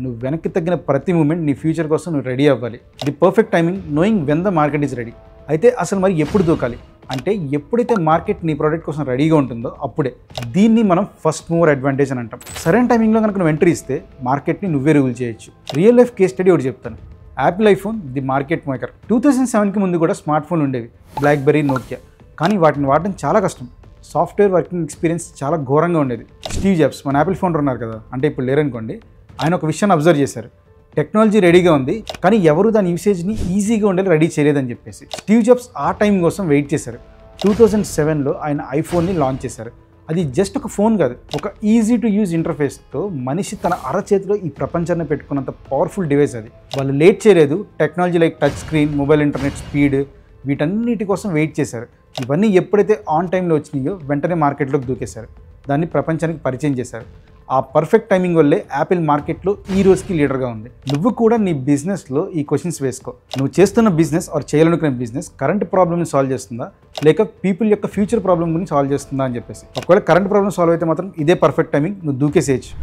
నువ్వు వెనక్కి తగ్గిన ప్రతి మూమెంట్ నీ ఫ్యూచర్ కోసం నువ్వు రెడీ అవ్వాలి. The perfect timing knowing when the market is ready. అయితే అసలు మరి ఎప్పుడు దూకాలి అంటే ఎప్పుడైతే మార్కెట్ నీ ప్రోడక్ట్ కోసం రెడీగా ఉంటుందో అప్పుడే. దీన్ని మనం ఫస్ట్ మూవర్ అడ్వాంటేజ్ అని అంటాం. సరైన టైమింగ్లో కనుక నువ్వు ఎంట్రీ ఇస్తే మార్కెట్ని నువ్వే రూల్ చేయొచ్చు. రియల్ లైఫ్ కేస్ స్టడీ ఒకటి చెప్తాను. Apple iPhone the market maker. 2007కి ముందు కూడా స్మార్ట్ ఫోన్లు ఉండేవి, బ్లాక్బెర్రీ, నోకియా. కానీ వాటిని వాడడం చాలా కష్టం. సాఫ్ట్వేర్ వర్కింగ్ ఎక్స్పీరియన్స్ చాలా ఘోరంగా ఉండేది. స్టీవ్ జాబ్స్ మన యాపిల్ ఫోన్ ఉన్నారు కదా, అంటే ఇప్పుడు లేరనుకోండి, ఆయన ఒక విషయాన్ని అబ్జర్వ్ చేశారు. టెక్నాలజీ రెడీగా ఉంది కానీ ఎవరు దాని యూసేజ్ని ఈజీగా ఉండేలా రెడీ చేయలేదని చెప్పేసి స్టీవ్ జాబ్స్ ఆ టైం కోసం వెయిట్ చేశారు. 2007లో ఆయన ఐఫోన్ని లాంచ్ చేశారు. అది జస్ట్ ఒక ఫోన్ కాదు, ఒక ఈజీ టు యూజ్ ఇంటర్ఫేస్తో మనిషి తన అరచేతిలో ఈ ప్రపంచాన్ని పెట్టుకున్నంత పవర్ఫుల్ డివైస్ అది. వాళ్ళు లేట్ చేయలేదు. Technology like touch screen, mobile internet speed, వీటన్నిటి కోసం వెయిట్ చేశారు. ఇవన్నీ ఎప్పుడైతే ఆన్ టైంలో వచ్చినాయో వెంటనే మార్కెట్లోకి దూకేశారు. దాన్ని ప్రపంచానికి పరిచయం చేశారు. ఆ పర్ఫెక్ట్ టైమింగ్ వల్లే యాపిల్ మార్కెట్లో ఈ రోజుకి లీడర్గా ఉంది. నువ్వు కూడా నీ బిజినెస్లో ఈ క్వశ్చన్స్ వేసుకో. నువ్వు చేస్తున్న బిజినెస్ ఆర్ చేయాలనుకునే బిజినెస్ కరెంట్ ప్రాబ్లమ్ని సాల్వ్ చేస్తుందా, లేక పీపుల్ యొక్క ఫ్యూచర్ ప్రాబ్లమ్ గురించి సాల్వ్ చేస్తుందా అని చెప్పేసి. ఒకవేళ కరెంట్ ప్రాబ్లమ్ సాల్వ్ అయితే మాత్రం ఇదే పర్ఫెక్ట్ టైమింగ్, నువ్వు దూకేసేయచ్చు.